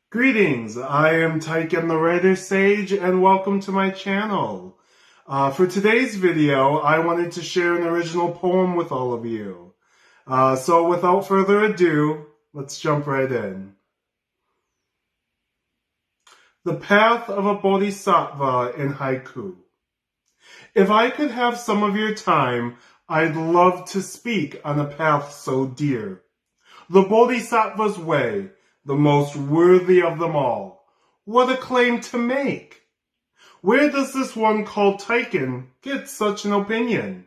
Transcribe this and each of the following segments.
Greetings, I am Taiken the Writer Sage and welcome to my channel. For today's video, I wanted to share an original poem with all of you. So without further ado, let's jump right in. The Path of a Bodhisattva in Haiku. If I could have some of your time, I'd love to speak on a path so dear. The Bodhisattva's way, the most worthy of them all. What a claim to make! Where does this one called Taiken get such an opinion?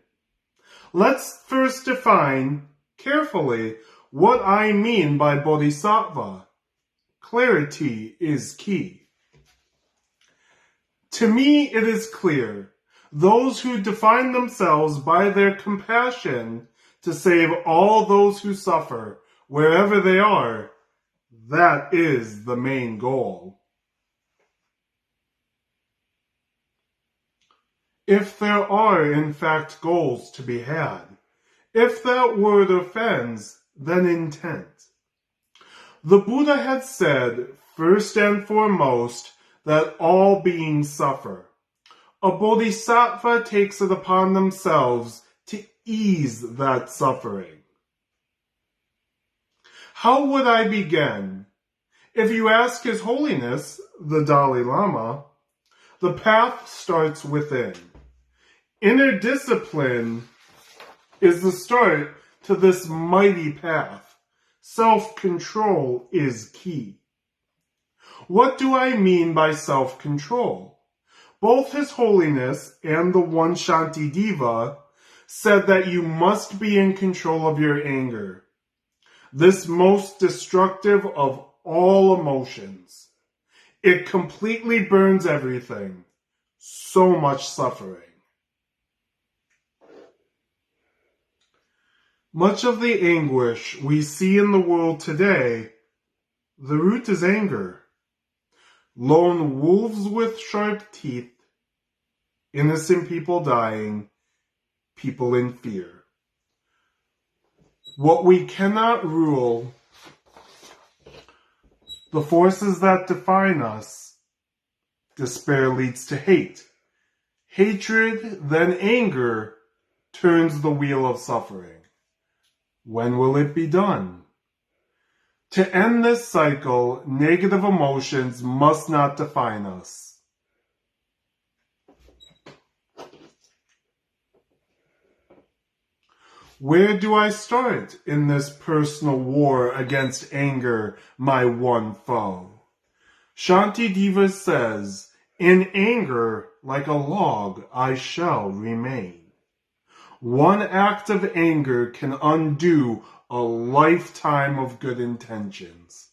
Let's first define, carefully, what I mean by Bodhisattva. Clarity is key. To me, it is clear, those who define themselves by their compassion to save all those who suffer, wherever they are, that is the main goal. If there are, in fact, goals to be had, if that word offends, then intent. The Buddha had said, first and foremost, that all beings suffer. A bodhisattva takes it upon themselves to ease that suffering. How would I begin? If you ask His Holiness, the Dalai Lama, the path starts within. Inner discipline is the start to this mighty path. Self-control is key. What do I mean by self-control? Both His Holiness and the one Shantideva said that you must be in control of your anger. This most destructive of all emotions. It completely burns everything. So much suffering. Much of the anguish we see in the world today, the root is anger. Lone wolves with sharp teeth, innocent people dying, people in fear. What we cannot rule, the forces that define us, despair leads to hate. Hatred, then anger, turns the wheel of suffering. When will it be done? To end this cycle, negative emotions must not define us. Where do I start in this personal war against anger, my one foe? Shantideva says, in anger, like a log, I shall remain. One act of anger can undo a lifetime of good intentions.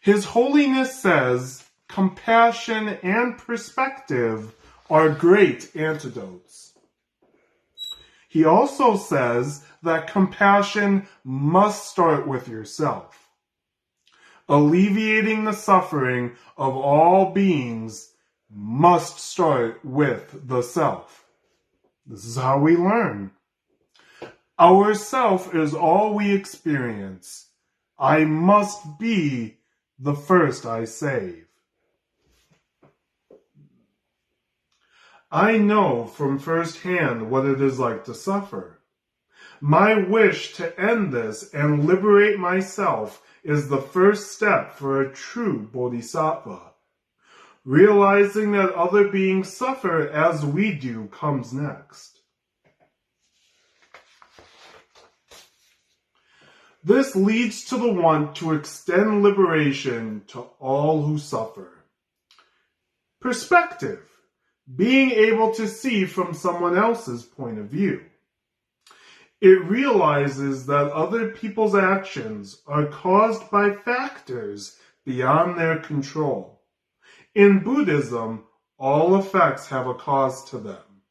His Holiness says, compassion and perspective are great antidotes. He also says that compassion must start with yourself. Alleviating the suffering of all beings must start with the self. This is how we learn. Our self is all we experience. I must be the first I save. I know from first hand what it is like to suffer. My wish to end this and liberate myself is the first step for a true bodhisattva. Realizing that other beings suffer as we do comes next. This leads to the want to extend liberation to all who suffer. Perspective. Being able to see from someone else's point of view. It realizes that other people's actions are caused by factors beyond their control. In Buddhism, all effects have a cause to them.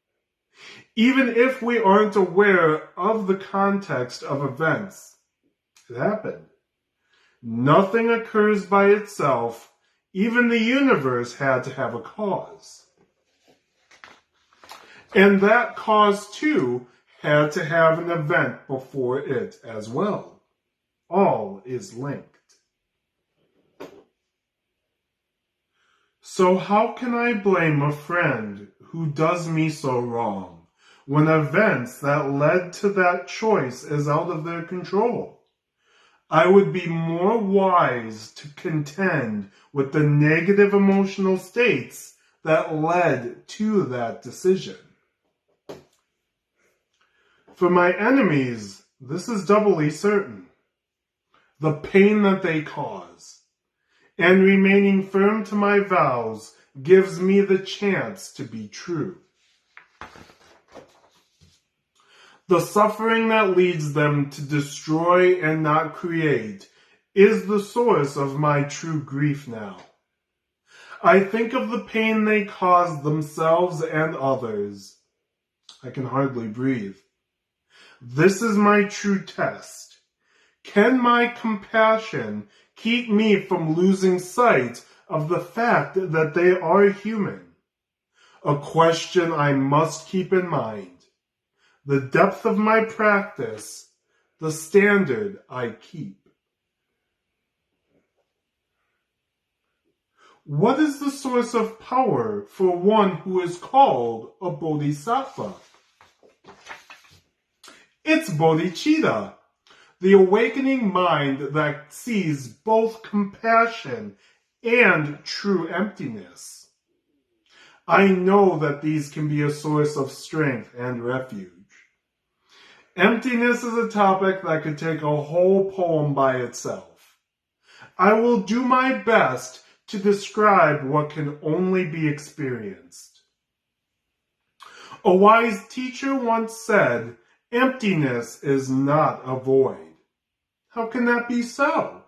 Even if we aren't aware of the context of events, it happened. Nothing occurs by itself. Even the universe had to have a cause. And that cause, too, had to have an event before it as well. All is linked. So how can I blame a friend who does me so wrong when events that led to that choice is out of their control? I would be more wise to contend with the negative emotional states that led to that decision. For my enemies, this is doubly certain. The pain that they cause, and remaining firm to my vows gives me the chance to be true. The suffering that leads them to destroy and not create is the source of my true grief now. I think of the pain they cause themselves and others. I can hardly breathe. This is my true test. Can my compassion keep me from losing sight of the fact that they are human? A question I must keep in mind. The depth of my practice, the standard I keep. What is the source of power for one who is called a Bodhisattva? It's bodhicitta, the awakening mind that sees both compassion and true emptiness. I know that these can be a source of strength and refuge. Emptiness is a topic that could take a whole poem by itself. I will do my best to describe what can only be experienced. A wise teacher once said, emptiness is not a void. How can that be so?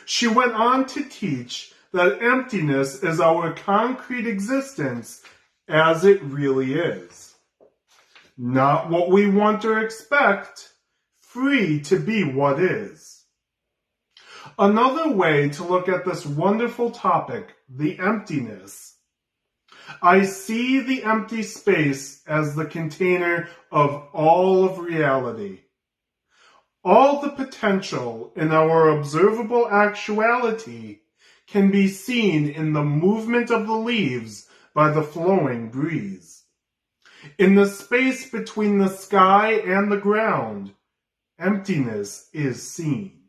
She went on to teach that emptiness is our concrete existence as it really is. Not what we want or expect, free to be what is. Another way to look at this wonderful topic, the emptiness. I see the empty space as the container of all of reality. All the potential in our observable actuality can be seen in the movement of the leaves by the flowing breeze. In the space between the sky and the ground, emptiness is seen.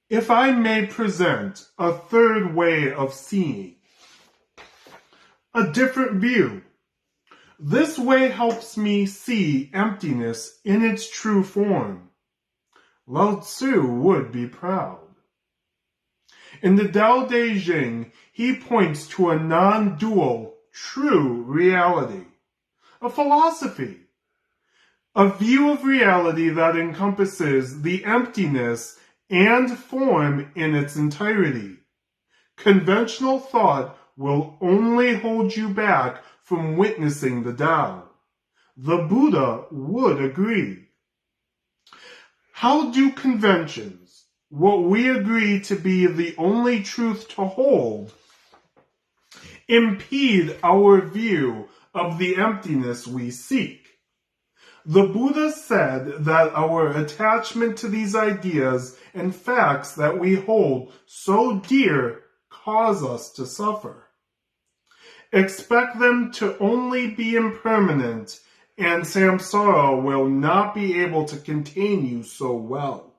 If I may present a third way of seeing, a different view. This way helps me see emptiness in its true form. Lao Tzu would be proud. In the Tao Te Ching, he points to a non-dual, true reality, a philosophy, a view of reality that encompasses the emptiness and form in its entirety. Conventional thought will only hold you back from witnessing the Tao. The Buddha would agree. How do conventions, what we agree to be the only truth to hold, impede our view of the emptiness we seek? The Buddha said that our attachment to these ideas and facts that we hold so dear cause us to suffer. Expect them to only be impermanent, and samsara will not be able to contain you so well.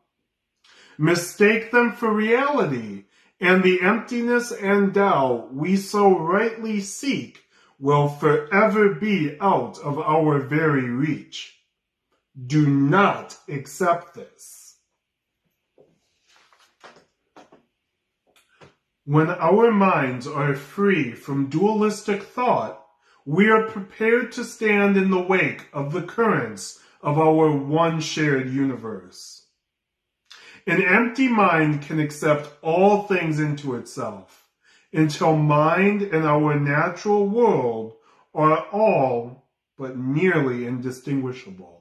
Mistake them for reality, and the emptiness and Tao we so rightly seek will forever be out of our very reach. Do not accept this. When our minds are free from dualistic thought, we are prepared to stand in the wake of the currents of our one shared universe. An empty mind can accept all things into itself, until mind and our natural world are all but nearly indistinguishable.